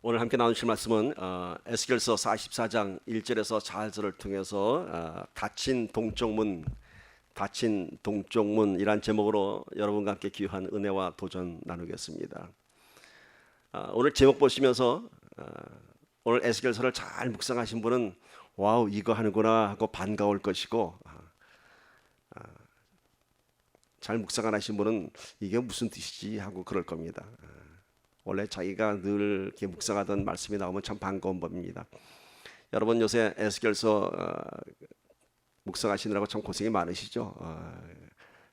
오늘 함께 나누실 말씀은 에스겔서 44장 1절에서 4절을 통해서 닫힌 동쪽문이란 제목으로 여러분과 함께 귀한 은혜와 도전 나누겠습니다. 오늘 제목 보시면서 오늘 에스겔서를 잘 묵상하신 분은 와우 이거 하는구나 하고 반가울 것이고, 잘 묵상 안 하신 분은 이게 무슨 뜻이지 하고 그럴 겁니다. 원래 자기가 늘 이렇게 묵상하던 말씀이 나오면 참 반가운 법입니다. 여러분 요새 에스겔서 묵상하시느라고 참 고생이 많으시죠.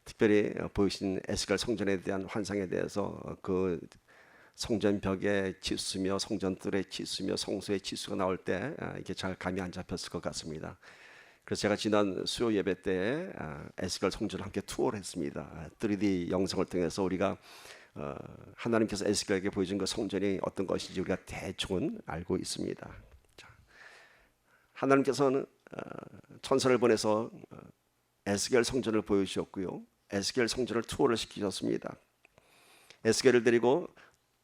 특별히 보이신 에스겔 성전에 대한 환상에 대해서 그 성전 벽에 치수며 성전 뜰에 치수며 성소에 치수가 나올 때 이게 잘 감이 안 잡혔을 것 같습니다. 그래서 제가 지난 수요 예배 때 에스겔 성전을 함께 투어를 했습니다. 3D 영상을 통해서 우리가 하나님께서 에스겔에게 보여준 그 성전이 어떤 것인지 우리가 대충은 알고 있습니다. 자, 하나님께서는 천사를 보내서 에스겔 성전을 보여주셨고요, 에스겔 성전을 투어를 시키셨습니다. 에스겔을 데리고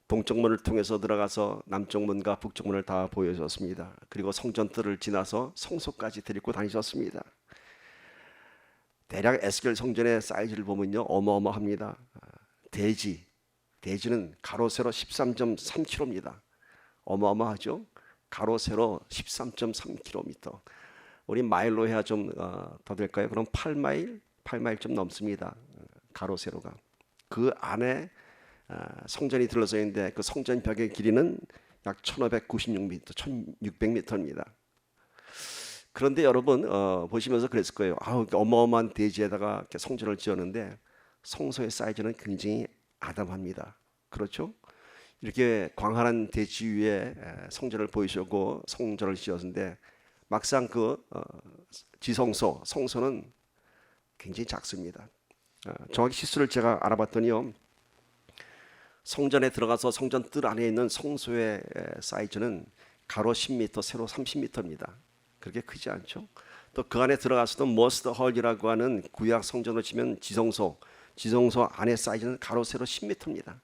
동쪽 문을 통해서 들어가서 남쪽 문과 북쪽 문을 다 보여주셨습니다. 그리고 성전 뜰을 지나서 성소까지 데리고 다니셨습니다. 대략 에스겔 성전의 사이즈를 보면요 어마어마합니다. 대지는 가로 세로 13.3km입니다. 어마어마하죠. 가로 세로 13.3km. 우리 마일로 해야 좀 더 될까요? 그럼 8마일 좀 넘습니다. 가로 세로가. 그 안에 성전이 들어서 있는데 그 성전 벽의 길이는 약 1596m, 1600m입니다. 그런데 여러분 보시면서 그랬을 거예요. 어마어마한 대지에다가 성전을 지었는데 성소의 사이즈는 굉장히 아담합니다. 그렇죠? 이렇게 광활한 대지 위에 성전을 보이시고 성전을 지었는데 막상 그 성소는 굉장히 작습니다. 정확히 시수를 제가 알아봤더니요, 성전에 들어가서 성전 뜰 안에 있는 성소의 사이즈는 가로 10m, 세로 30m입니다. 그렇게 크지 않죠? 또 그 안에 들어가서도 머스트 헐이라고 하는 구약 성전으로 치면 지성소 안의 사이즈는 가로 세로 10m입니다.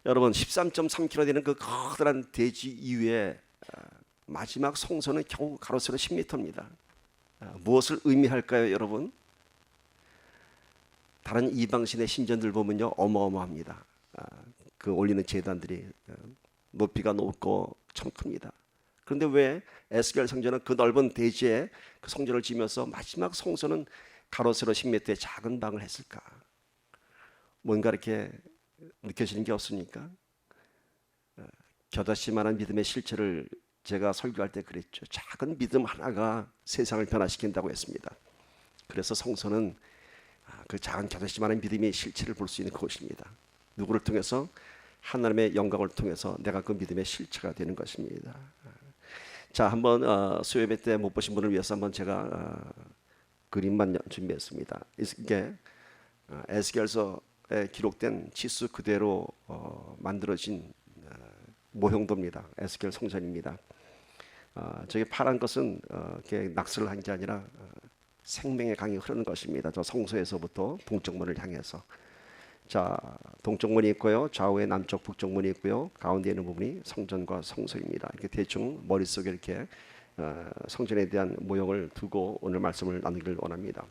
여러분 13.3km 되는 그 커다란 대지 이외에 마지막 성소는 겨우 가로 세로 10m입니다. 무엇을 의미할까요, 여러분? 다른 이방신의 신전들 보면요 어마어마합니다. 그 올리는 제단들이 높이가 높고 참 큽니다. 그런데 왜 에스겔 성전은 그 넓은 대지에 그 성전을 지면서 마지막 성소는 가로 세로 10m의 작은 방을 했을까? 뭔가 이렇게 느껴지는 게 없습니까? 겨자씨만한 믿음의 실체를 제가 설교할 때 그랬죠. 작은 믿음 하나가 세상을 변화시킨다고 했습니다. 그래서 성소는 그 작은 겨자씨만한 믿음의 실체를 볼 수 있는 곳입니다. 누구를 통해서? 하나님의 영광을 통해서 내가 그 믿음의 실체가 되는 것입니다. 자, 한번 수요 예배 때 못 보신 분을 위해서 한번 제가 그림만 준비했습니다. 이게 에스겔서에 기록된 치수 그대로 만들어진 모형도입니다. 에스겔 성전입니다. 저기 파란 것은 이렇게 낙서를 한 게 아니라 생명의 강이 흐르는 것입니다. 저 성소에서부터 동쪽문을 향해서. 자, 동쪽문이 있고요, 좌우에 남쪽 북쪽문이 있고요, 가운데 있는 부분이 성전과 성소입니다. 이렇게 대충 머릿속에 이렇게 성전에 대한 모형을 두고 오늘 말씀을 나누기를 원합니다.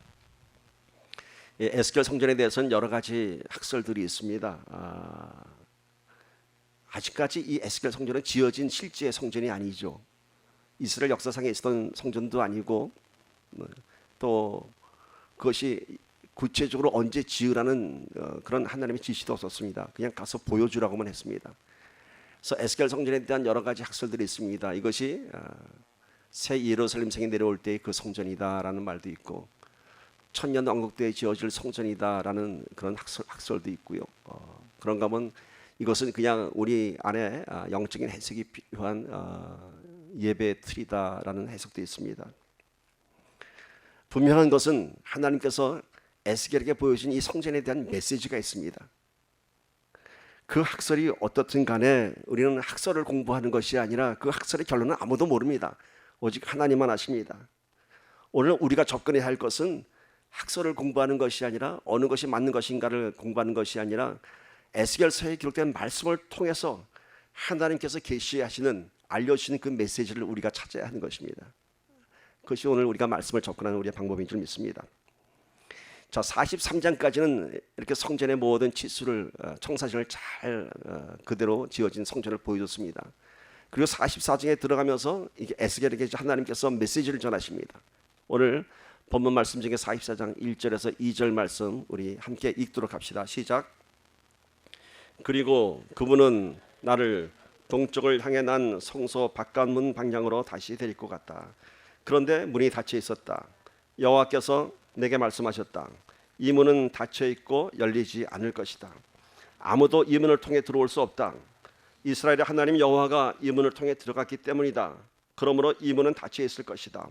에스겔 성전에 대해서는 여러 가지 학설들이 있습니다. 아직까지 이 에스겔 성전은 지어진 실제의 성전이 아니죠. 이스라엘 역사상에 있었던 성전도 아니고, 또 그것이 구체적으로 언제 지으라는 그런 하나님의 지시도 없었습니다. 그냥 가서 보여주라고만 했습니다. 그래서 에스겔 성전에 대한 여러 가지 학설들이 있습니다. 이것이 새 예루살렘 성이 내려올 때의 그 성전이다라는 말도 있고, 천년 왕국 때에 지어질 성전이다라는 그런 학설도 있고요. 그런가 하면 이것은 그냥 우리 안에 영적인 해석이 필요한 예배의 틀이다라는 해석도 있습니다. 분명한 것은 하나님께서 에스겔에게 보여준 이 성전에 대한 메시지가 있습니다. 그 학설이 어떻든 간에 우리는 학설을 공부하는 것이 아니라 그 학설의 결론은 아무도 모릅니다. 오직 하나님만 아십니다. 오늘 우리가 접근해야 할 것은 학설을 공부하는 것이 아니라 어느 것이 맞는 것인가를 공부하는 것이 아니라 에스겔서에 기록된 말씀을 통해서 하나님께서 계시하시는 알려주시는 그 메시지를 우리가 찾아야 하는 것입니다. 그것이 오늘 우리가 말씀을 접근하는 우리의 방법인 줄 믿습니다. 자, 43장까지는 이렇게 성전의 모든 치수를 청사진을 잘 그대로 지어진 성전을 보여줬습니다. 그리고 44장에 들어가면서 이게 에스겔에게 하나님께서 메시지를 전하십니다. 오늘 본문 말씀 중에 44장 1절에서 2절 말씀 우리 함께 읽도록 합시다. 시작. 그리고 그분은 나를 동쪽을 향해 난 성소 바깥문 방향으로 다시 데리고 갔다. 그런데 문이 닫혀 있었다. 여호와께서 내게 말씀하셨다. 이 문은 닫혀 있고 열리지 않을 것이다. 아무도 이 문을 통해 들어올 수 없다. 이스라엘의 하나님 여호와가 이 문을 통해 들어갔기 때문이다. 그러므로 이 문은 닫혀 있을 것이다.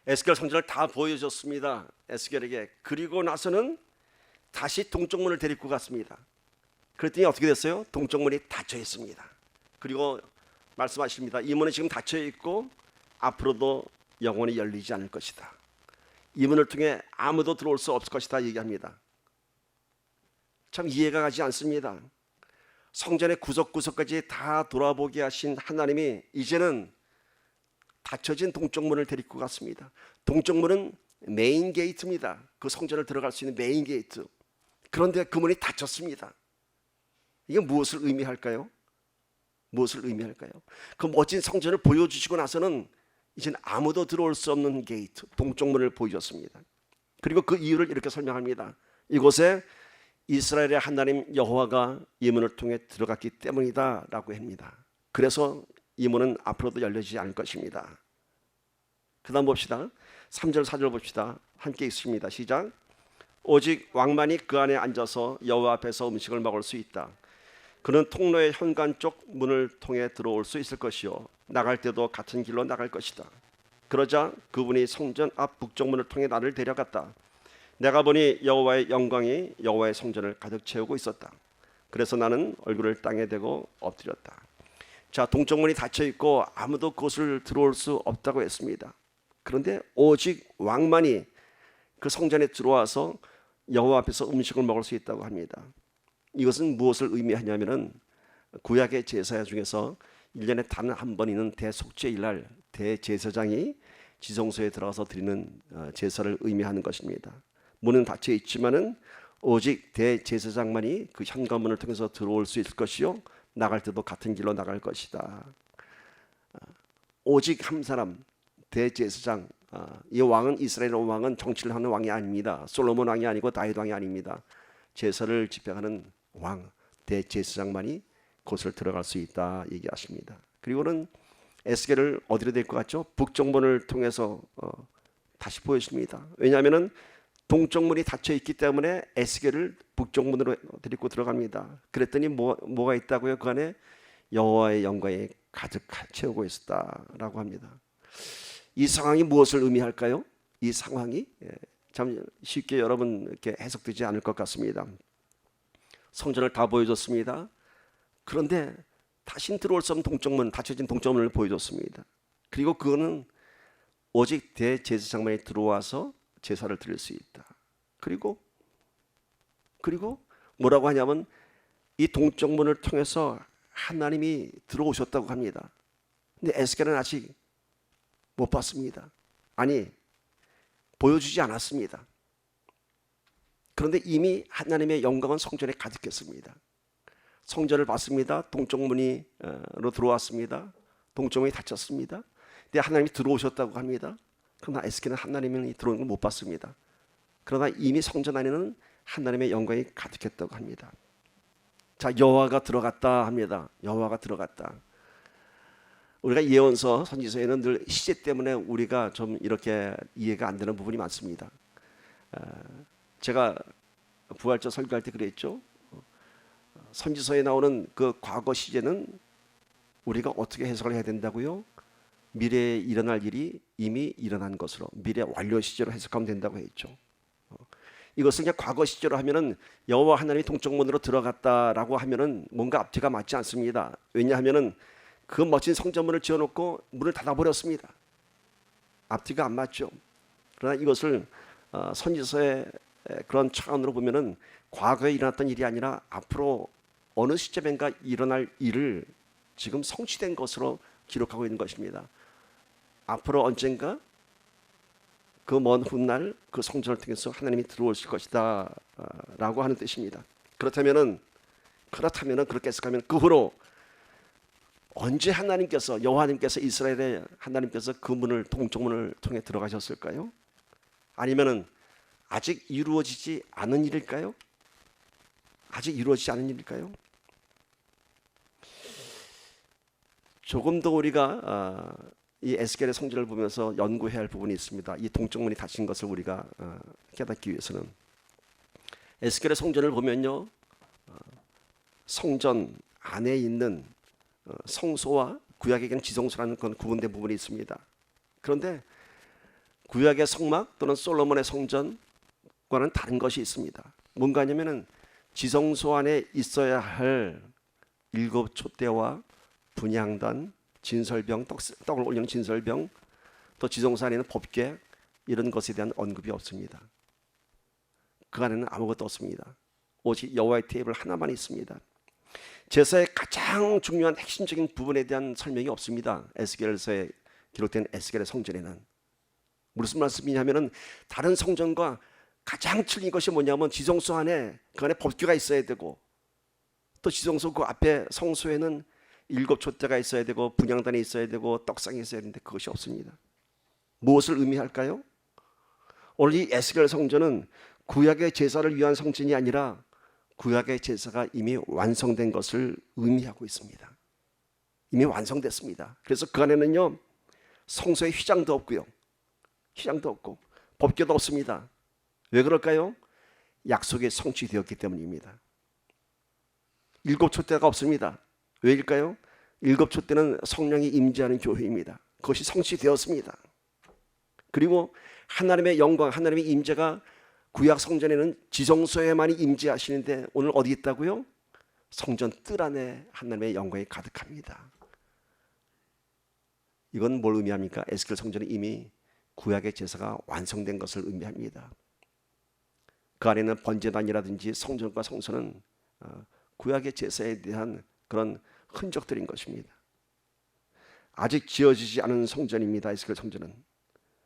에스겔 성전을 다 보여줬습니다. 에스겔에게. 그리고 나서는 다시 동쪽 문을 데리고 갔습니다. 그랬더니 어떻게 됐어요? 동쪽 문이 닫혀 있습니다. 그리고 말씀하십니다. 이 문은 지금 닫혀 있고 앞으로도 영원히 열리지 않을 것이다. 이 문을 통해 아무도 들어올 수 없을 것이다 얘기합니다. 참 이해가 가지 않습니다. 성전의 구석구석까지 다 돌아보게 하신 하나님이 이제는 닫혀진 동쪽 문을 데리고 갔습니다. 동쪽 문은 메인 게이트입니다. 그 성전을 들어갈 수 있는 메인 게이트. 그런데 그 문이 닫혔습니다. 이게 무엇을 의미할까요? 무엇을 의미할까요? 그 멋진 성전을 보여주시고 나서는 이제는 아무도 들어올 수 없는 게이트, 동쪽 문을 보여줬습니다. 그리고 그 이유를 이렇게 설명합니다. 이곳에 이스라엘의 하나님 여호와가 이 문을 통해 들어갔기 때문이다 라고 합니다. 그래서 이 문은 앞으로도 열리지 않을 것입니다. 그 다음 봅시다. 3절 4절 봅시다. 함께 읽습니다. 시작. 오직 왕만이 그 안에 앉아서 여호와 앞에서 음식을 먹을 수 있다. 그는 통로의 현관 쪽 문을 통해 들어올 수 있을 것이요 나갈 때도 같은 길로 나갈 것이다. 그러자 그분이 성전 앞 북쪽 문을 통해 나를 데려갔다. 내가 보니 여호와의 영광이 여호와의 성전을 가득 채우고 있었다. 그래서 나는 얼굴을 땅에 대고 엎드렸다. 자, 동쪽 문이 닫혀 있고 아무도 그곳을 들어올 수 없다고 했습니다. 그런데 오직 왕만이 그 성전에 들어와서 여호와 앞에서 음식을 먹을 수 있다고 합니다. 이것은 무엇을 의미하냐면은 구약의 제사 중에서 1년에 단 한 번 있는 대속죄일날 대제사장이 지성소에 들어가서 드리는 제사를 의미하는 것입니다. 문은 닫혀 있지만은 오직 대제사장만이 그 현관문을 통해서 들어올 수 있을 것이요 나갈 때도 같은 길로 나갈 것이다. 오직 한 사람 대제사장. 이 왕은 이스라엘 왕은 정치를 하는 왕이 아닙니다. 솔로몬 왕이 아니고 다윗 왕이 아닙니다. 제사를 집행하는 왕 대제사장만이 곳을 들어갈 수 있다 얘기하십니다. 그리고는 에스겔을 어디로 될 것 같죠? 북쪽 문을 통해서 다시 보여줍니다. 왜냐하면은 동쪽 문이 닫혀 있기 때문에 에스겔을 북쪽 문으로 데리고 들어갑니다. 그랬더니 뭐가 있다고요? 그 안에 여호와의 영광이 가득 채우고 있었다라고 합니다. 이 상황이 무엇을 의미할까요? 이 상황이 참 쉽게 여러분 이렇게 해석되지 않을 것 같습니다. 성전을 다 보여줬습니다. 그런데 다신 들어올 수 없는 동쪽문, 닫혀진 동쪽문을 보여줬습니다. 그리고 그거는 오직 대제사장만이 들어와서 제사를 드릴 수 있다. 그리고 뭐라고 하냐면 이 동쪽문을 통해서 하나님이 들어오셨다고 합니다. 근데 에스겔은 아직 못 봤습니다. 아니, 보여주지 않았습니다. 그런데 이미 하나님의 영광은 성전에 가득했습니다. 성전을 봤습니다. 동쪽문으로 들어왔습니다. 동쪽문이 닫혔습니다. 근데 하나님이 들어오셨다고 합니다. 그러나 에스겔은 하나님이 들어오는 걸 못 봤습니다. 그러나 이미 성전 안에는 하나님의 영광이 가득했다고 합니다. 자, 여호와가 들어갔다 합니다. 여호와가 들어갔다. 우리가 예언서, 선지서에는 늘 시제 때문에 우리가 좀 이렇게 이해가 안 되는 부분이 많습니다. 제가 부활절 설교할 때 그랬죠. 선지서에 나오는 그 과거 시제는 우리가 어떻게 해석을 해야 된다고요? 미래에 일어날 일이 이미 일어난 것으로 미래 완료 시제로 해석하면 된다고 했죠. 이것을 그냥 과거 시제로 하면은 여호와 하나님이 동쪽문으로 들어갔다라고 하면은 뭔가 앞뒤가 맞지 않습니다. 왜냐하면은 그 멋진 성전문을 지어놓고 문을 닫아버렸습니다. 앞뒤가 안 맞죠. 그러나 이것을 선지서의 그런 차원으로 보면은 과거에 일어났던 일이 아니라 앞으로 어느 시점인가 일어날 일을 지금 성취된 것으로 기록하고 있는 것입니다. 앞으로 언젠가 그 먼 훗날 그 성전을 통해서 하나님이 들어오실 것이다 라고 하는 뜻입니다. 그렇다면은 그렇게 해석하면 그 후로 언제 하나님께서 여호와님께서 이스라엘의 하나님께서 그 문을 동쪽문을 통해 들어가셨을까요? 아니면은 아직 이루어지지 않은 일일까요? 아직 이루어지지 않은 일일까요? 조금 더 우리가 이 에스겔의 성전을 보면서 연구해야 할 부분이 있습니다. 이 동쪽문이 닫힌 것을 우리가 깨닫기 위해서는 에스겔의 성전을 보면요, 성전 안에 있는 성소와 구약에게는 지성소라는 그런 구분된 부분이 있습니다. 그런데 구약의 성막 또는 솔로몬의 성전과는 다른 것이 있습니다. 뭔가 하냐면은 지성소 안에 있어야 할 7 촛대와 분향단, 진설병, 떡을 올리는 진설병, 또 지성소 안에는 법궤, 이런 것에 대한 언급이 없습니다. 그 안에는 아무것도 없습니다. 오직 여호와의 테이블 하나만 있습니다. 제사의 가장 중요한 핵심적인 부분에 대한 설명이 없습니다. 에스겔서에 기록된 에스겔의 성전에는. 무슨 말씀이냐면은 다른 성전과 가장 틀린 것이 뭐냐면 지성소 안에 그 안에 법궤가 있어야 되고, 또 지성소 그 앞에 성소에는 7 촛대가 있어야 되고 분향단이 있어야 되고 떡상이 있어야 되는데 그것이 없습니다. 무엇을 의미할까요? 오늘 이 에스겔 성전은 구약의 제사를 위한 성전이 아니라 구약의 제사가 이미 완성된 것을 의미하고 있습니다. 이미 완성됐습니다. 그래서 그 안에는요, 성소에 휘장도 없고요, 휘장도 없고 법궤도 없습니다. 왜 그럴까요? 약속이 성취되었기 때문입니다. 7 촛대가 없습니다. 왜일까요? 7 촛대는 성령이 임재하는 교회입니다. 그것이 성취되었습니다. 그리고 하나님의 영광, 하나님의 임재가 구약 성전에는 지성소에만이 임재하시는데 오늘 어디 있다고요? 성전 뜰 안에 하나님의 영광이 가득합니다. 이건 뭘 의미합니까? 에스겔 성전은 이미 구약의 제사가 완성된 것을 의미합니다. 그 안에는 번제단이라든지 성전과 성소는 구약의 제사에 대한 그런 흔적들인 것입니다. 아직 지어지지 않은 성전입니다. 에스겔 성전은.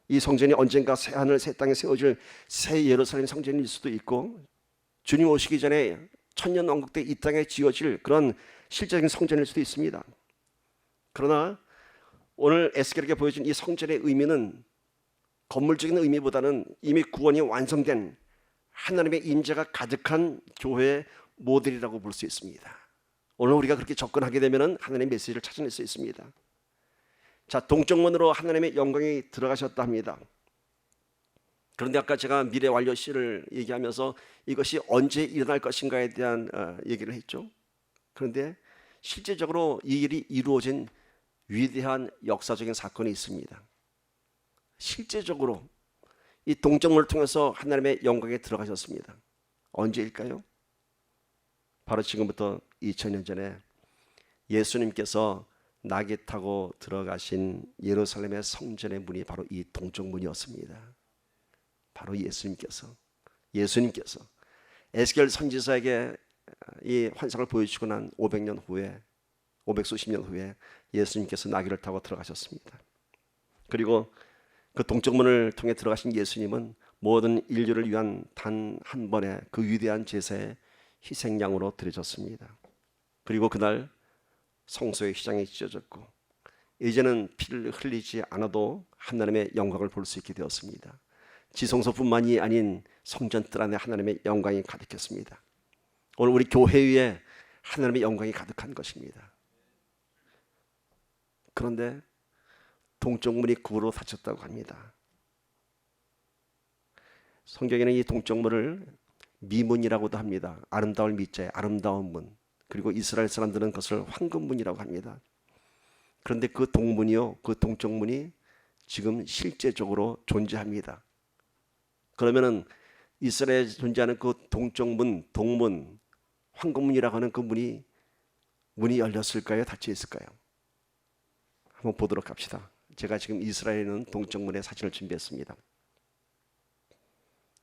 이 성전이 언젠가 새하늘 새 땅에 세워질 새 예루살렘 성전일 수도 있고, 주님 오시기 전에 천년 왕국 때 이 땅에 지어질 그런 실제적인 성전일 수도 있습니다. 그러나 오늘 에스겔에게 보여준 이 성전의 의미는 건물적인 의미보다는 이미 구원이 완성된 하나님의 임재가 가득한 교회의 모델이라고 볼 수 있습니다. 오늘 우리가 그렇게 접근하게 되면 하나님의 메시지를 찾아낼 수 있습니다. 자, 동쪽문으로 하나님의 영광이 들어가셨다 합니다. 그런데 아까 제가 미래 완료 시를 얘기하면서 이것이 언제 일어날 것인가에 대한 얘기를 했죠. 그런데 실제적으로 이 일이 이루어진 위대한 역사적인 사건이 있습니다. 실제적으로 이 동쪽문을 통해서 하나님의 영광에 들어가셨습니다. 언제일까요? 바로 지금부터 2000년 전에 예수님께서 나귀 타고 들어가신 예루살렘의 성전의 문이 바로 이 동쪽 문이었습니다. 바로 예수님께서 에스겔 선지자에게 이 환상을 보여주고 난 500년 후에, 500수십 년 후에 예수님께서 나귀를 타고 들어가셨습니다. 그리고 그 동쪽 문을 통해 들어가신 예수님은 모든 인류를 위한 단 한 번의 그 위대한 제사의 희생양으로 드려졌습니다. 그리고 그날 성소의 휘장이 찢어졌고 이제는 피를 흘리지 않아도 하나님의 영광을 볼 수 있게 되었습니다. 지성소뿐만이 아닌 성전 뜰 안에 하나님의 영광이 가득했습니다. 오늘 우리 교회 위에 하나님의 영광이 가득한 것입니다. 그런데 동쪽문이 구로 닫혔다고 합니다. 성경에는 이 동쪽문을 미문이라고도 합니다. 아름다울 미자에 아름다운 문. 그리고 이스라엘 사람들은 그것을 황금문이라고 합니다. 그런데 그 동문이요, 그 동쪽문이 지금 실제적으로 존재합니다. 그러면은 이스라엘에 존재하는 그 동쪽문, 동문, 황금문이라고 하는 그 문이 열렸을까요? 닫혀 있을까요? 한번 보도록 합시다. 제가 지금 이스라엘에 있는 동쪽문의 사진을 준비했습니다.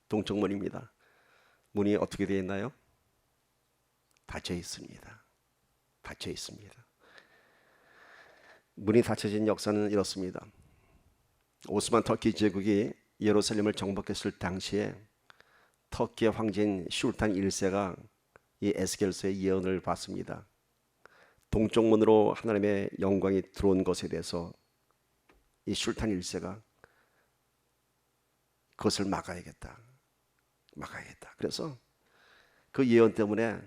동쪽문입니다. 문이 어떻게 되어 있나요? 닫혀 있습니다. 닫혀 있습니다. 문이 닫혀진 역사는 이렇습니다. 오스만 터키 제국이 예루살렘을 정복했을 당시에 터키의 황제인 술탄 1세가 이 에스겔서의 예언을 받습니다. 동쪽 문으로 하나님의 영광이 들어온 것에 대해서 이 술탄 1세가 그것을 막아야겠다. 그래서 그 예언 때문에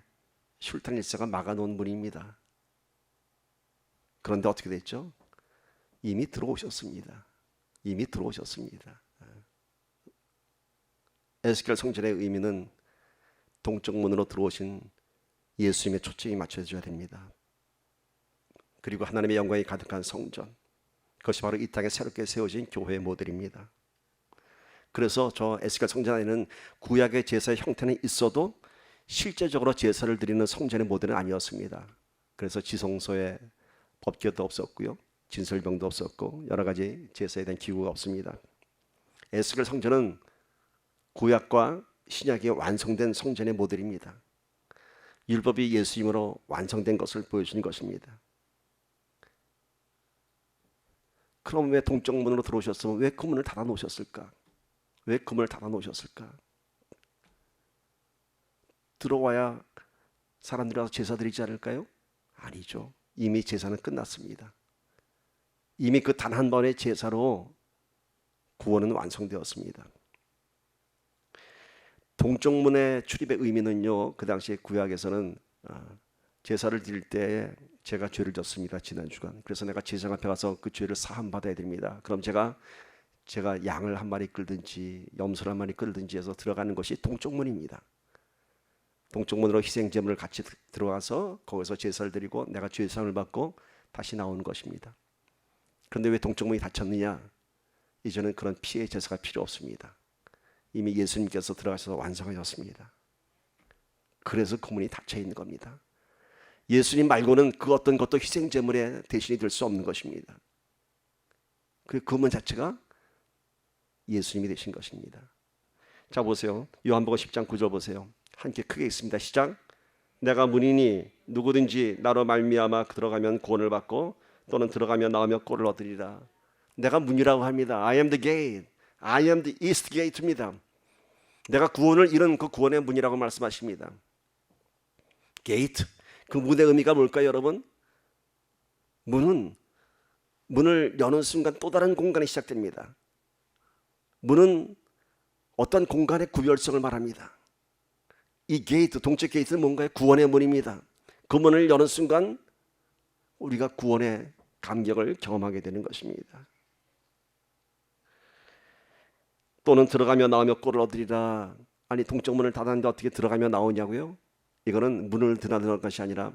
술탄 1세가 막아놓은 문입니다. 그런데 어떻게 됐죠? 이미 들어오셨습니다. 에스겔 성전의 의미는 동쪽 문으로 들어오신 예수님의 초점이 맞춰져야 됩니다. 그리고 하나님의 영광이 가득한 성전, 그것이 바로 이 땅에 새롭게 세워진 교회의 모델입니다. 그래서 저 에스겔 성전 안에는 구약의 제사의 형태는 있어도 실제적으로 제사를 드리는 성전의 모델은 아니었습니다. 그래서 지성소에 법궤도 없었고요, 진설병도 없었고 여러 가지 제사에 대한 기구가 없습니다. 에스겔 성전은 구약과 신약이 완성된 성전의 모델입니다. 율법이 예수님으로 완성된 것을 보여주는 것입니다. 그럼 왜 동쪽 문으로 들어오셨으면 왜 그 문을 닫아 놓으셨을까? 들어와야 사람들이 와서 제사 드리지 않을까요? 아니죠. 이미 제사는 끝났습니다. 이미 그 단 한 번의 제사로 구원은 완성되었습니다. 동쪽문의 출입의 의미는요, 그 당시에 구약에서는 제사를 드릴 때에 제가 죄를 졌습니다. 지난 주간. 그래서 내가 제사 앞에 가서 그 죄를 사함 받아야 됩니다. 그럼 제가 양을 한 마리 끌든지 염소를 한 마리 끌든지 해서 들어가는 것이 동쪽문입니다. 동쪽문으로 희생제물을 같이 들어가서 거기서 제사를 드리고 내가 죄사함을 받고 다시 나오는 것입니다. 그런데 왜 동쪽문이 닫혔느냐? 이제는 그런 피해 제사가 필요 없습니다. 이미 예수님께서 들어가셔서 완성하셨습니다. 그래서 그 문이 닫혀 있는 겁니다. 예수님 말고는 그 어떤 것도 희생제물의 대신이 될 수 없는 것입니다. 그 문 자체가 예수님이 되신 것입니다. 자, 보세요. 요한복음 10장 9절 보세요. 함께 크게 읽습니다. 시작. 내가 문이니 누구든지 나로 말미암아 들어가면 구원을 받고 또는 들어가며 나오며 꼴을 얻으리라. 내가 문이라고 합니다. I am the gate. I am the east gate입니다. 내가 구원을 이룬 그 구원의 문이라고 말씀하십니다. 게이트, 그 문의 의미가 뭘까요, 여러분? 문을 여는 순간 또 다른 공간이 시작됩니다. 문은 어떤 공간의 구별성을 말합니다. 이 게이트, 동쪽 게이트는 뭔가요? 구원의 문입니다. 그 문을 여는 순간 우리가 구원의 감격을 경험하게 되는 것입니다. 또는 들어가며 나오며 꼴을 얻으리라. 아니, 동쪽 문을 닫았는데 어떻게 들어가며 나오냐고요? 이거는 문을 드나드는 것이 아니라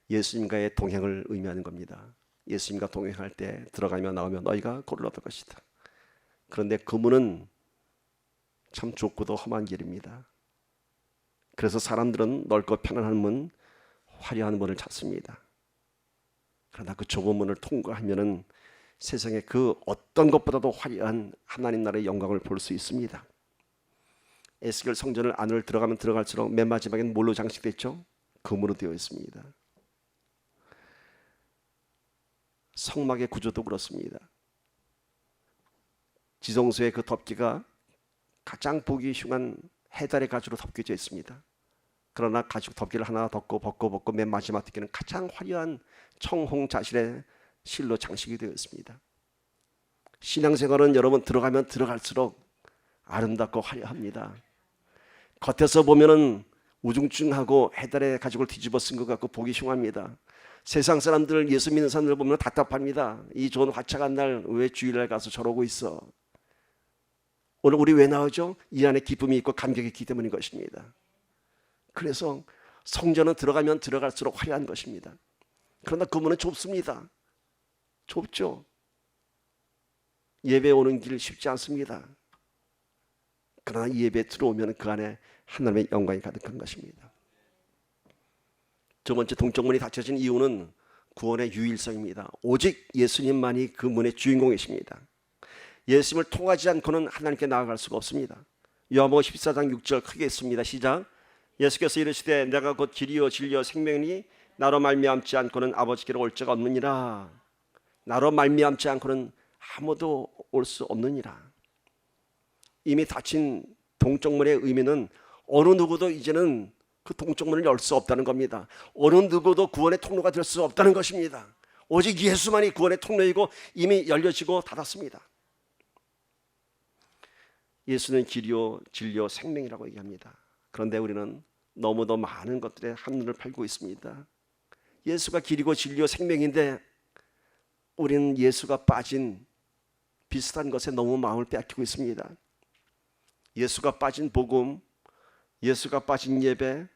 예수님과의 동행을 의미하는 겁니다. 예수님과 동행할 때 들어가며 나오며 너희가 꼴을 얻을 것이다. 그런데 그 문은 참 좁고도 험한 길입니다. 그래서 사람들은 넓고 편안한 문, 화려한 문을 찾습니다. 그러나 그 좁은 문을 통과하면은 세상의 그 어떤 것보다도 화려한 하나님 나라의 영광을 볼 수 있습니다. 에스겔 성전을 안으로 들어가면 들어갈수록 맨 마지막엔 뭘로 장식됐죠? 금으로 되어 있습니다. 성막의 구조도 그렇습니다. 지성소의 그 덮개가 가장 보기 흉한 해달의 가죽으로 덮여져 있습니다. 그러나 가죽 덮개를 하나 덮고 벗고 맨 마지막 덮개는 가장 화려한 청홍 자실의 실로 장식이 되어 있습니다. 신앙생활은 여러분 들어가면 들어갈수록 아름답고 화려합니다. 겉에서 보면은 우중충하고 해달의 가죽을 뒤집어 쓴 것 같고 보기 흉합니다. 세상 사람들, 예수 믿는 사람들 보면 답답합니다. 이 좋은 화창한 날 왜 주일날 가서 저러고 있어? 오늘 우리 왜 나오죠? 이 안에 기쁨이 있고 감격이 있기 때문인 것입니다. 그래서 성전은 들어가면 들어갈수록 화려한 것입니다. 그러나 그 문은 좁습니다. 좁죠. 예배 오는 길 쉽지 않습니다. 그러나 이 예배에 들어오면 그 안에 하나님의 영광이 가득한 것입니다. 두 번째, 동쪽문이 닫혀진 이유는 구원의 유일성입니다. 오직 예수님만이 그 문의 주인공이십니다. 예수님을 통하지 않고는 하나님께 나아갈 수가 없습니다. 요한복음 14장 6절 크게 했습니다. 시작. 예수께서 이르시되 내가 곧 길이요 진리요 생명이니 나로 말미암지 않고는 아버지께로 올 자가 없느니라. 나로 말미암지 않고는 아무도 올 수 없느니라. 이미 닫힌 동쪽문의 의미는 어느 누구도 이제는 그 동쪽문을 열 수 없다는 겁니다. 어느 누구도 구원의 통로가 될 수 없다는 것입니다. 오직 예수만이 구원의 통로이고 이미 열려지고 닫았습니다. 예수는 길이요 진리요 생명이라고 얘기합니다. 그런데 우리는 너무도 많은 것들에 한눈을 팔고 있습니다. 예수가 길이고 진리요 생명인데 우리는 예수가 빠진 비슷한 것에 너무 마음을 빼앗기고 있습니다. 예수가 빠진 복음, 예수가 빠진 예배,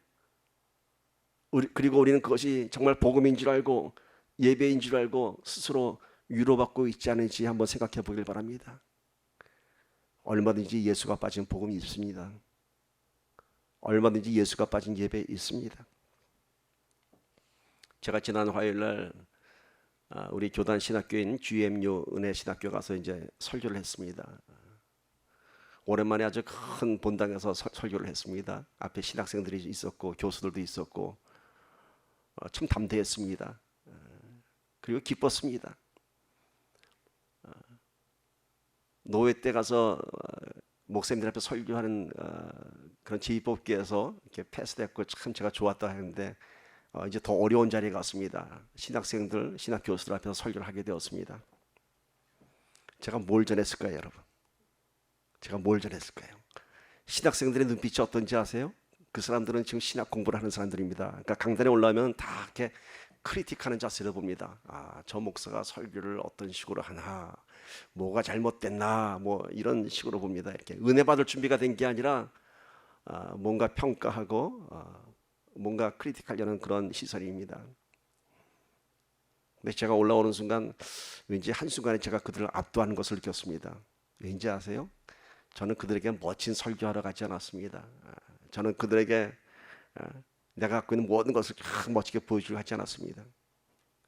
그리고 우리는 그것이 정말 복음인 줄 알고 예배인 줄 알고 스스로 위로받고 있지 않은지 한번 생각해 보길 바랍니다. 얼마든지 예수가 빠진 복음이 있습니다. 얼마든지 예수가 빠진 예배 있습니다. 제가 지난 화요일날 우리 교단 신학교인 GMU 은혜 신학교 가서 이제 설교를 했습니다. 오랜만에 아주 큰 본당에서 설교를 했습니다. 앞에 신학생들이 있었고 교수들도 있었고 참 담대했습니다. 그리고 기뻤습니다. 노회 때 가서 목사님들 앞에 설교하는 그런 제의뽑기에서 이렇게 패스됐고 참 제가 좋았다 하는데 이제 더 어려운 자리에 갔습니다. 신학생들, 신학 교수들 앞에서 설교를 하게 되었습니다. 제가 뭘 전했을까요, 여러분? 제가 뭘 전했을까요? 신학생들의 눈빛이 어떤지 아세요? 그 사람들은 지금 신학 공부를 하는 사람들입니다. 그러니까 강단에 올라오면 다 이렇게 크리틱하는 자세로 봅니다. 저 목사가 설교를 어떤 식으로 하나, 뭐가 잘못됐나, 뭐 이런 식으로 봅니다. 이렇게 은혜 받을 준비가 된 게 아니라 뭔가 평가하고 뭔가 크리틱하려는 그런 시선입니다. 근데 제가 올라오는 순간 왠지 한순간에 제가 그들을 압도하는 것을 느꼈습니다. 왠지 아세요? 저는 그들에게 멋진 설교하러 가지 않았습니다. 저는 그들에게 내가 갖고 있는 모든 것을 멋지게 보여주려 하지 않았습니다.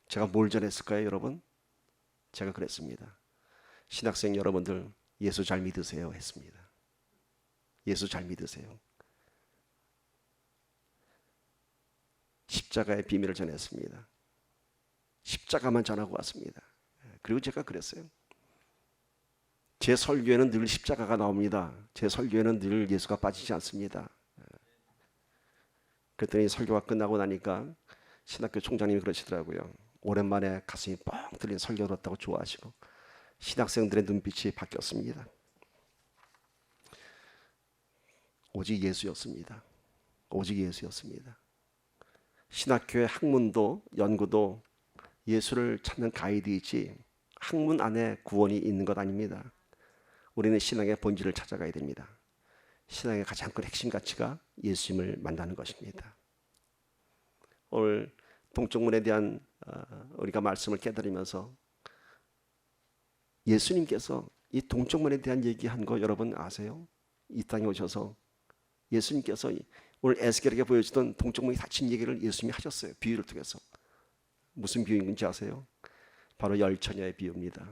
제가 뭘 전했을까요, 여러분? 제가 그랬습니다. 신학생 여러분들 예수 잘 믿으세요 했습니다. 예수 잘 믿으세요. 십자가의 비밀을 전했습니다. 십자가만 전하고 왔습니다. 그리고 제가 그랬어요. 제 설교에는 늘 십자가가 나옵니다. 제 설교에는 늘 예수가 빠지지 않습니다. 그랬더니 설교가 끝나고 나니까 신학교 총장님이 그러시더라고요. 오랜만에 가슴이 뻥 뚫린 설교 들었다고 좋아하시고 신학생들의 눈빛이 바뀌었습니다. 오직 예수였습니다. 오직 예수였습니다. 신학교의 학문도 연구도 예수를 찾는 가이드이지 학문 안에 구원이 있는 것 아닙니다. 우리는 신앙의 본질을 찾아가야 됩니다. 신앙의 가장 큰 핵심 가치가 예수님을 만나는 것입니다. 오늘 동쪽문에 대한 우리가 말씀을 깨달으면서 예수님께서 이 동쪽문에 대한 얘기한 거 여러분 아세요? 이 땅에 오셔서 예수님께서 오늘 에스겔에게 보여주던 동쪽문이 닫힌 얘기를 예수님이 하셨어요. 비유를 통해서. 무슨 비유인지 아세요? 바로 열처녀의 비유입니다.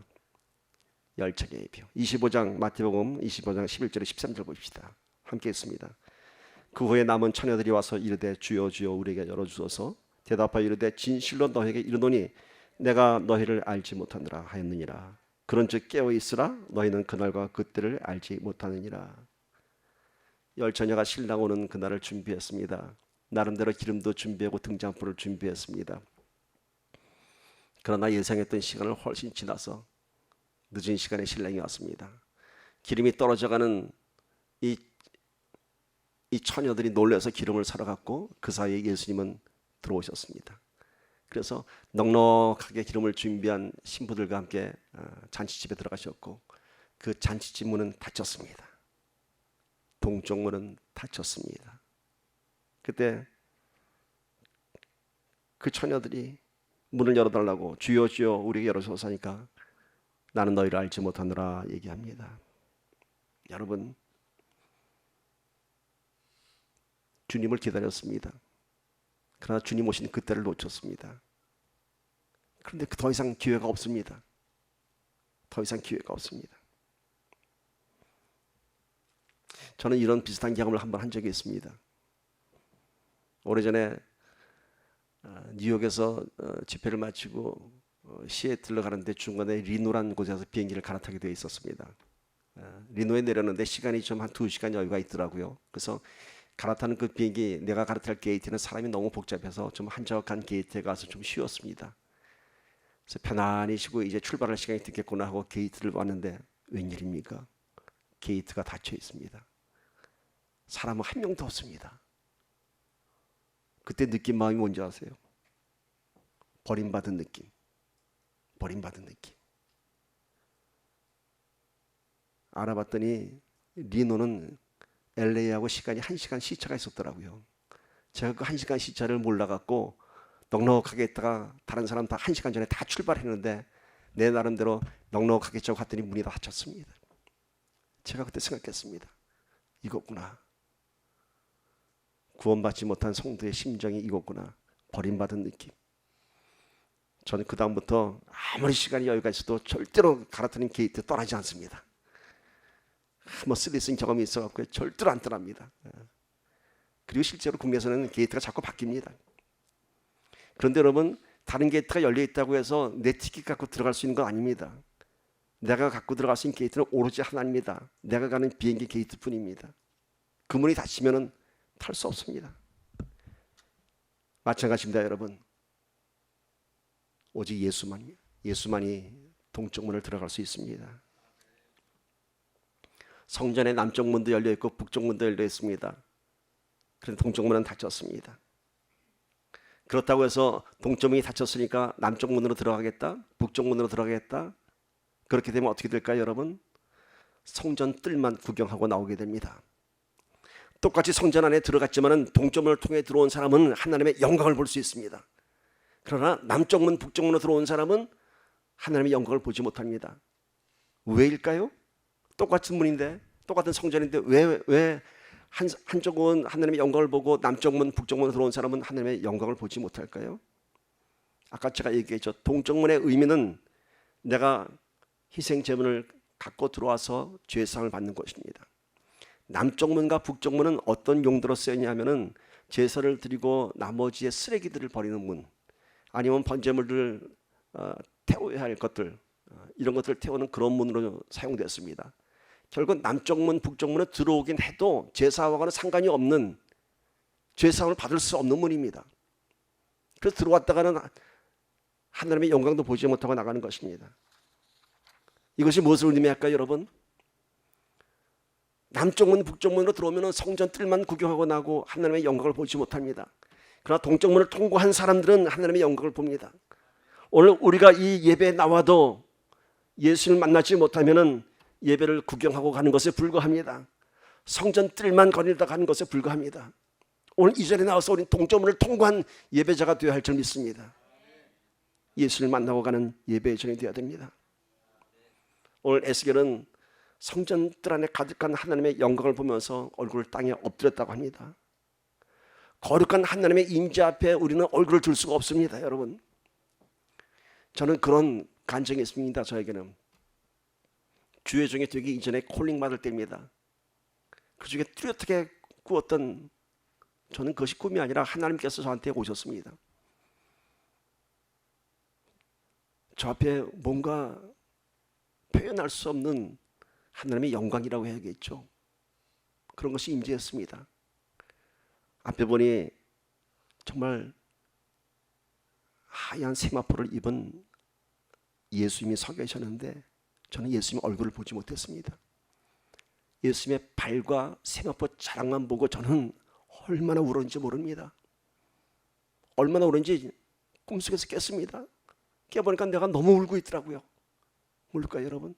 열처녀의 비유. 25장 마태복음 25장 11절에 13절 봅시다. 함께 했습니다. 그 후에 남은 처녀들이 와서 이르되 주여 주여 우리에게 열어주소서. 대답하여 이르되 진실로 너에게 이르노니 내가 너희를 알지 못하느라 하였느니라. 그런즉 깨어 있으라. 너희는 그날과 그때를 알지 못하느니라. 열처녀가 신랑 오는 그날을 준비했습니다. 나름대로 기름도 준비하고 등잔불을 준비했습니다. 그러나 예상했던 시간을 훨씬 지나서 늦은 시간에 신랑이 왔습니다. 기름이 떨어져가는 이 처녀들이 놀라서 기름을 사러 갔고 그 사이에 예수님은 들어오셨습니다. 그래서 넉넉하게 기름을 준비한 신부들과 함께 잔치집에 들어가셨고 그 잔치집 문은 닫혔습니다. 동쪽 문은 닫혔습니다. 그때 그 처녀들이 문을 열어달라고 주여 주여 우리에게 열어주소서 하니까 나는 너희를 알지 못하노라 얘기합니다. 여러분, 주님을 기다렸습니다. 그러나 주님 오신 그때를 놓쳤습니다. 그런데 더 이상 기회가 없습니다. 더 이상 기회가 없습니다. 저는 이런 비슷한 경험을 한 번 한 적이 있습니다. 오래전에 뉴욕에서 집회를 마치고 시애틀로 가는데 중간에 리노라는 곳에서 비행기를 갈아타게 되어 있었습니다. 리노에 내렸는데 시간이 좀 한 2시간 여유가 있더라고요. 그래서 갈아타는 그 비행기, 내가 갈아탈 게이트는 사람이 너무 복잡해서 좀 한적한 게이트에 가서 좀 쉬었습니다. 그래서 편안히 쉬고 이제 출발할 시간이 됐겠구나 하고 게이트를 왔는데 웬일입니까? 게이트가 닫혀 있습니다. 사람은 한 명도 없습니다. 그때 느낀 마음이 뭔지 아세요? 버림받은 느낌. 버림받은 느낌. 알아봤더니 리노는 LA하고 시간이 1시간 시차가 있었더라고요. 제가 그 1시간 시차를 몰라갖고 넉넉하게 있다가 다른 사람 다 1시간 전에 다 출발했는데 내 나름대로 넉넉하게 저 갔더니 문이 다 닫혔습니다. 제가 그때 생각했습니다. 이거구나. 구원받지 못한 성도의 심정이 이거구나. 버림받은 느낌. 저는 그 다음부터 아무리 시간이 여유가 있어도 절대로 갈아타는 게이트 떠나지 않습니다. 한번 쓰리쓴 경험이 있어갖고 절대로 안 떠납니다. 그리고 실제로 국내에서는 게이트가 자꾸 바뀝니다. 그런데 여러분, 다른 게이트가 열려 있다고 해서 내 티켓 갖고 들어갈 수 있는 건 아닙니다. 내가 갖고 들어갈 수 있는 게이트는 오로지 하나입니다. 내가 가는 비행기 게이트뿐입니다. 그 문이 닫히면 탈 수 없습니다. 마찬가지입니다, 여러분. 오직 예수만이 동쪽 문을 들어갈 수 있습니다. 성전의 남쪽 문도 열려 있고 북쪽 문도 열려 있습니다. 그런데 동쪽 문은 닫혔습니다. 그렇다고 해서 동쪽 문이 닫혔으니까 남쪽 문으로 들어가겠다? 북쪽 문으로 들어가겠다? 그렇게 되면 어떻게 될까요, 여러분? 성전 뜰만 구경하고 나오게 됩니다. 똑같이 성전 안에 들어갔지만 동쪽 문을 통해 들어온 사람은 하나님의 영광을 볼 수 있습니다. 그러나 남쪽 문, 북쪽 문으로 들어온 사람은 하나님의 영광을 보지 못합니다. 왜일까요? 똑같은 문인데, 똑같은 성전인데 왜 한쪽은 하나님의 영광을 보고 남쪽 문, 북쪽 문으로 들어온 사람은 하나님의 영광을 보지 못할까요? 아까 제가 얘기했죠. 동쪽 문의 의미는 내가 희생 제물을 갖고 들어와서 죄사함을 받는 것입니다. 남쪽 문과 북쪽 문은 어떤 용도로 쓰였냐면은 제사를 드리고 나머지의 쓰레기들을 버리는 문, 아니면 번제물을 태워야 할 것들, 이런 것들을 태우는 그런 문으로 사용됐습니다. 결국 남쪽 문, 북쪽 문에 들어오긴 해도 제사와는 상관이 없는, 제사함을 받을 수 없는 문입니다. 그래서 들어왔다가는 하나님의 영광도 보지 못하고 나가는 것입니다. 이것이 무엇을 의미할까요, 여러분? 남쪽 문, 북쪽 문으로 들어오면 성전 뜰만 구경하고 나고 하나님의 영광을 보지 못합니다. 그러나 동쪽 문을 통과한 사람들은 하나님의 영광을 봅니다. 오늘 우리가 이 예배에 나와도 예수를 만나지 못하면 예배를 구경하고 가는 것에 불과합니다. 성전 뜰만 거닐다 가는 것에 불과합니다. 오늘 이 자리에 나와서 우리는 동쪽 문을 통과한 예배자가 되어야 할 줄 믿습니다. 예수를 만나고 가는 예배의 전이 되어야 됩니다. 오늘 에스겔은 성전 뜰 안에 가득한 하나님의 영광을 보면서 얼굴을 땅에 엎드렸다고 합니다. 거룩한 하나님의 임재 앞에 우리는 얼굴을 들 수가 없습니다, 여러분. 저는 그런 간증이 있습니다. 저에게는 주의 종이 되기 이전에 콜링 받을 때입니다. 그 중에 뚜렷하게 꾸었던, 저는 그것이 꿈이 아니라 하나님께서 저한테 오셨습니다. 저 앞에 뭔가 표현할 수 없는 하나님의 영광이라고 해야겠죠. 그런 것이 임재했습니다. 앞에 보니 정말 하얀 세마포를 입은 예수님이 서 계셨는데 저는 예수님 얼굴을 보지 못했습니다. 예수님의 발과 세마포 자락만 보고 저는 얼마나 울었는지 모릅니다. 얼마나 울었는지 꿈속에서 깼습니다. 깨보니까 내가 너무 울고 있더라고요. 모를까요, 여러분?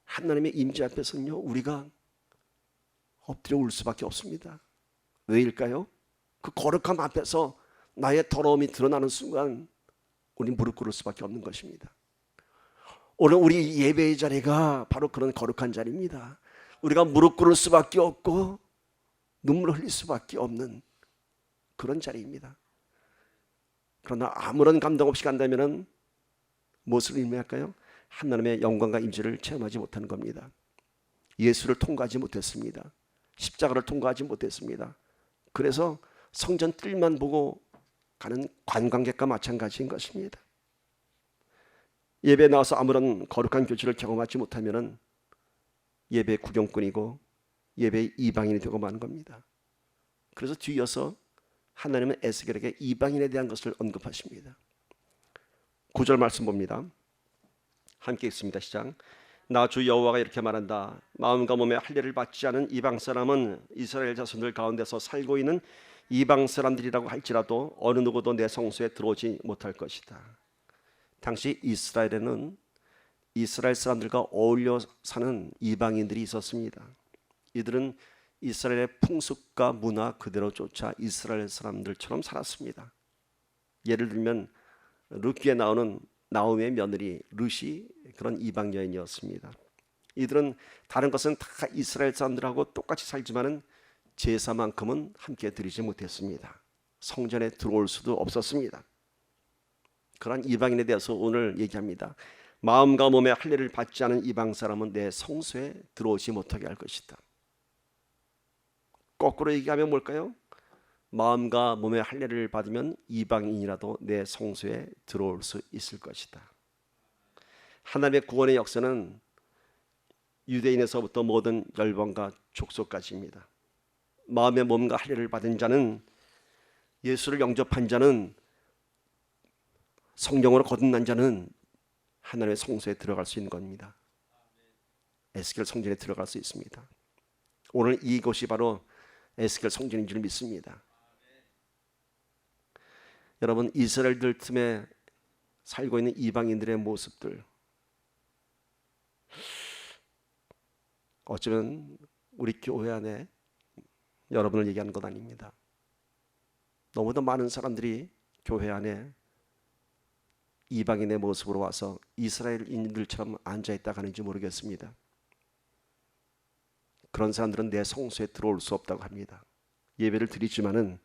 하나님의 임재 앞에서는요, 우리가 엎드려 울 수밖에 없습니다. 왜일까요? 그 거룩함 앞에서 나의 더러움이 드러나는 순간 우리 무릎 꿇을 수밖에 없는 것입니다. 오늘 우리 예배의 자리가 바로 그런 거룩한 자리입니다. 우리가 무릎 꿇을 수밖에 없고 눈물 흘릴 수밖에 없는 그런 자리입니다. 그러나 아무런 감동 없이 간다면 무엇을 의미할까요? 하나님의 영광과 임재를 체험하지 못하는 겁니다. 예수를 통과하지 못했습니다. 십자가를 통과하지 못했습니다. 그래서 성전 뜰만 보고 가는 관광객과 마찬가지인 것입니다. 예배에 나와서 아무런 거룩한 교제를 경험하지 못하면 예배 구경꾼이고 예배 이방인이 되고 마는 겁니다. 그래서 뒤이어서 하나님은 에스겔에게 이방인에 대한 것을 언급하십니다. 9절 말씀 봅니다. 함께 읽습니다. 시작. 나 주 여호와가 이렇게 말한다. 마음과 몸에 할례를 받지 않은 이방 사람은 이스라엘 자손들 가운데서 살고 있는 이방 사람들이라고 할지라도 어느 누구도 내 성소에 들어오지 못할 것이다. 당시 이스라엘에는 이스라엘 사람들과 어울려 사는 이방인들이 있었습니다. 이들은 이스라엘의 풍습과 문화 그대로 쫓아 이스라엘 사람들처럼 살았습니다. 예를 들면 룻기에 나오는 나오미의 며느리 룻이 그런 이방 여인이었습니다. 이들은 다른 것은 다 이스라엘 사람들하고 똑같이 살지만은 제사만큼은 함께 드리지 못했습니다. 성전에 들어올 수도 없었습니다. 그런 이방인에 대해서 오늘 얘기합니다. 마음과 몸에 할례를 받지 않은 이방 사람은 내 성소에 들어오지 못하게 할 것이다. 거꾸로 얘기하면 뭘까요? 마음과 몸의 할례를 받으면 이방인이라도 내 성소에 들어올 수 있을 것이다. 하나님의 구원의 역사는 유대인에서부터 모든 열방과 족속까지입니다. 마음의 몸과 할례를 받은 자는, 예수를 영접한 자는, 성령으로 거듭난 자는 하나님의 성소에 들어갈 수 있는 겁니다. 에스겔 성전에 들어갈 수 있습니다. 오늘 이곳이 바로 에스겔 성전인 줄 믿습니다. 여러분, 이스라엘들 틈에 살고 있는 이방인들의 모습들, 어쩌면 우리 교회 안에 여러분을 얘기하는 것 아닙니다. 너무도 많은 사람들이 교회 안에 이방인의 모습으로 와서 이스라엘인들처럼 앉아있다 가는지 모르겠습니다. 그런 사람들은 내 성소에 들어올 수 없다고 합니다. 예배를 드리지만은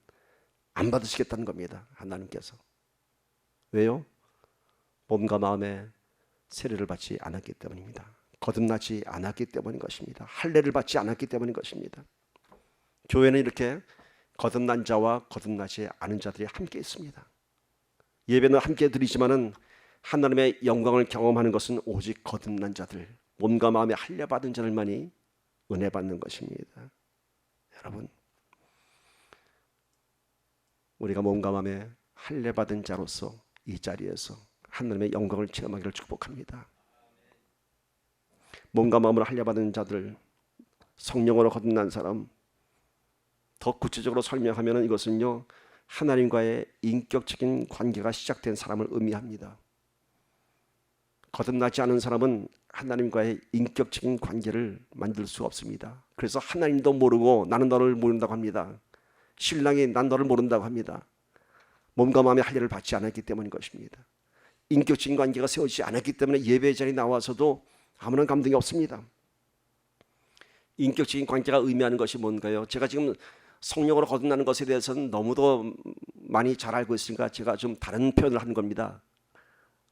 안 받으시겠다는 겁니다. 하나님께서. 왜요? 몸과 마음에 세례를 받지 않았기 때문입니다. 거듭나지 않았기 때문인 것입니다. 할례를 받지 않았기 때문인 것입니다. 교회는 이렇게 거듭난 자와 거듭나지 않은 자들이 함께 있습니다. 예배는 함께 드리지만은 하나님의 영광을 경험하는 것은 오직 거듭난 자들, 몸과 마음에 할례 받은 자들만이 은혜 받는 것입니다. 여러분, 우리가 몸과 마음에 할례 받은 자로서 이 자리에서 하나님의 영광을 체험하기를 축복합니다. 몸과 마음으로 할례 받은 자들, 성령으로 거듭난 사람, 더 구체적으로 설명하면 이것은요, 하나님과의 인격적인 관계가 시작된 사람을 의미합니다. 거듭나지 않은 사람은 하나님과의 인격적인 관계를 만들 수 없습니다. 그래서 하나님도 모르고 나는 너를 모른다고 합니다. 신랑이 난 너를 모른다고 합니다. 몸과 마음의 할례를 받지 않았기 때문인 것입니다. 인격적인 관계가 세워지지 않았기 때문에 예배 자리에 나와서도 아무런 감동이 없습니다. 인격적인 관계가 의미하는 것이 뭔가요? 제가 지금 성령으로 거듭나는 것에 대해서는 너무도 많이 잘 알고 있으니까 제가 좀 다른 표현을 하는 겁니다.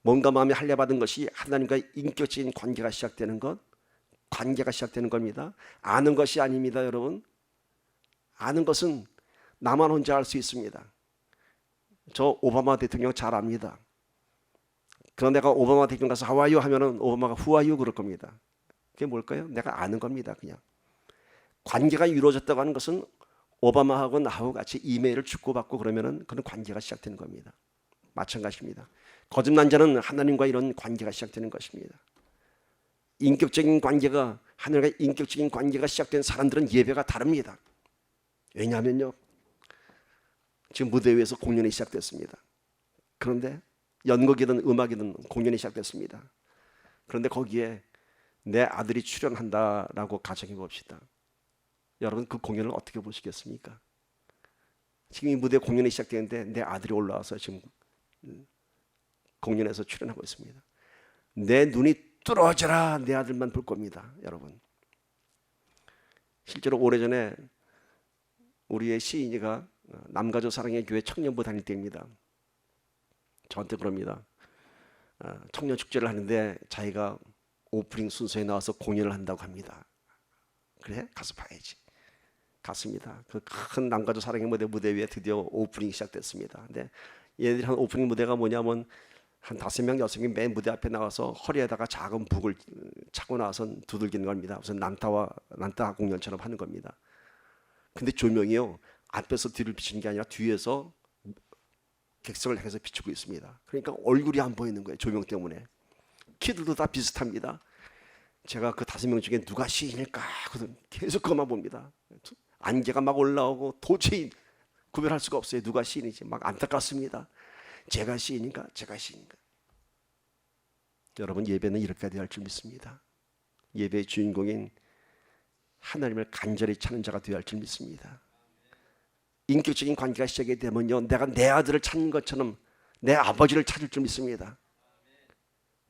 몸과 마음이 할례 받은 것이 하나님과의 인격적인 관계가 시작되는 것, 관계가 시작되는 겁니다. 아는 것이 아닙니다, 여러분. 아는 것은 나만 혼자 알 수 있습니다. 저 오바마 대통령 잘 압니다. 그럼 내가 오바마 대통령 가서 How are you 하면은 오바마가 Who are you 그럴 겁니다. 그게 뭘까요? 내가 아는 겁니다. 그냥 관계가 이루어졌다고 하는 것은 오바마하고 나하고 같이 이메일을 주고받고 그러면은 그런 관계가 시작되는 겁니다. 마찬가지입니다. 거듭난 자는 하나님과 이런 관계가 시작되는 것입니다. 인격적인 관계가, 하나님과 인격적인 관계가 시작된 사람들은 예배가 다릅니다. 왜냐하면요, 지금 무대 위에서 공연이 시작됐습니다. 그런데 연극이든 음악이든 공연이 시작됐습니다. 그런데 거기에 내 아들이 출연한다라고 가정해 봅시다. 여러분, 그 공연을 어떻게 보시겠습니까? 지금 이 무대 공연이 시작되는데 내 아들이 올라와서 지금 공연에서 출연하고 있습니다. 내 눈이 뚫어져라 내 아들만 볼 겁니다, 여러분. 실제로 오래전에 우리의 시인이가 남가주 사랑의 교회 청년부 다닐 때입니다. 저한테 그럽니다. 청년 축제를 하는데 자기가 오프닝 순서에 나와서 공연을 한다고 합니다. 그래? 가서 봐야지. 갔습니다. 그 큰 남가주 사랑의 무대 위에 드디어 오프닝이 시작됐습니다. 근데 얘들이 한 오프닝 무대가 뭐냐면 한 5명, 6명이 맨 무대 앞에 나와서 허리에다가 작은 북을 차고 나와서 두들기는 겁니다. 무슨 난타 공연처럼 하는 겁니다. 근데 조명이요, 앞에서 뒤를 비추는 게 아니라 뒤에서 객석을 향해서 비추고 있습니다. 그러니까 얼굴이 안 보이는 거예요, 조명 때문에. 키들도 다 비슷합니다. 제가 그 5명 중에 누가 시인일까 하거든 계속 그것만 봅니다. 안개가 막 올라오고 도저히 구별할 수가 없어요. 누가 시인인지 막 안타깝습니다. 제가 시인인가? 제가 시인인가? 여러분, 예배는 이렇게 돼야 할 줄 믿습니다. 예배의 주인공인 하나님을 간절히 찾는 자가 되어야 할 줄 믿습니다. 인격적인 관계가 시작이 되면요, 내가 내 아들을 찾는 것처럼 내 아버지를 찾을 줄 믿습니다.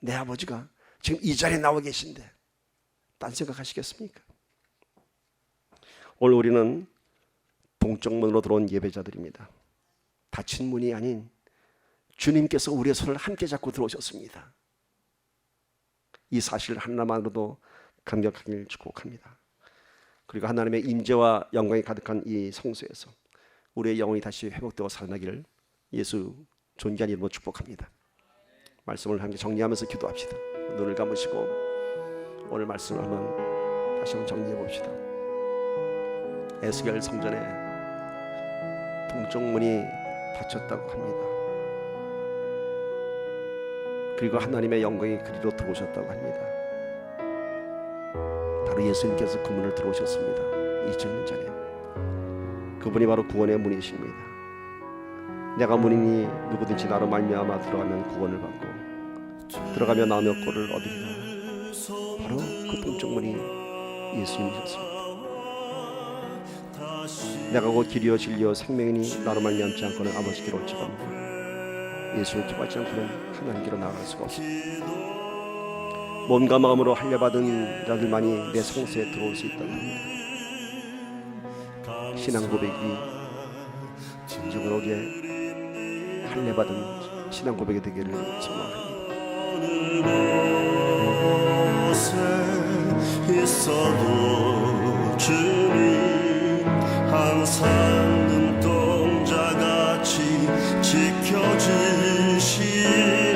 내 아버지가 지금 이 자리에 나와 계신데 딴 생각하시겠습니까? 오늘 우리는 동쪽 문으로 들어온 예배자들입니다. 닫힌 문이 아닌 주님께서 우리의 손을 함께 잡고 들어오셨습니다. 이 사실 하나만으로도 감격하기를 축복합니다. 그리고 하나님의 임재와 영광이 가득한 이 성소에서 우리의 영혼이 다시 회복되고 살아나기를 예수 존귀한 이름으로 축복합니다. 말씀을 함께 정리하면서 기도합시다. 눈을 감으시고 오늘 말씀을 다시 한번 정리해 봅시다. 에스겔 성전에 동쪽 문이 닫혔다고 합니다. 그리고 하나님의 영광이 그리로 들어오셨다고 합니다. 바로 예수님께서 그 문을 들어오셨습니다. 2000년 전에. 그분이 바로 구원의 문이십니다. 내가 문이니 누구든지 나로 말미암아 들어가면 구원을 받고 들어가며 나오며 꼴을 얻으리라. 바로 그 동쪽 문이 예수님이셨습니다. 내가 곧 길이요 진리요 생명이니 나로 말미암지 않고는 아버지께로 올 자가 없느니라. 예수를 통하지 않고는 하나님께로 나아갈 수가 없습니다. 몸과 마음으로 할례받은 자들만이 내 성소에 들어올 수 있다고 합니다. 신앙 고백이 진정으로 할례받은 신앙 고백이 되기를 소망합니다. 있어도 주님 항상 눈동자같이 지켜주시네.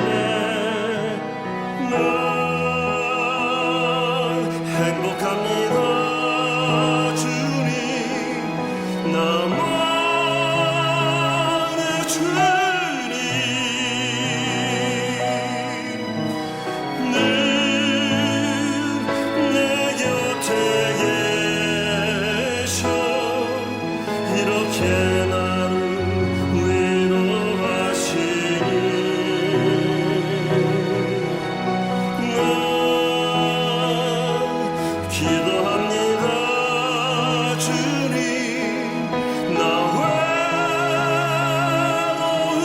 난 행복합니다. 주님 나만의 주님 늘 내 곁에 계셔 이렇게 나를 위로하시니 난 기도합니다. 주님 나 외로울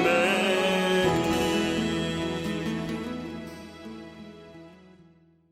매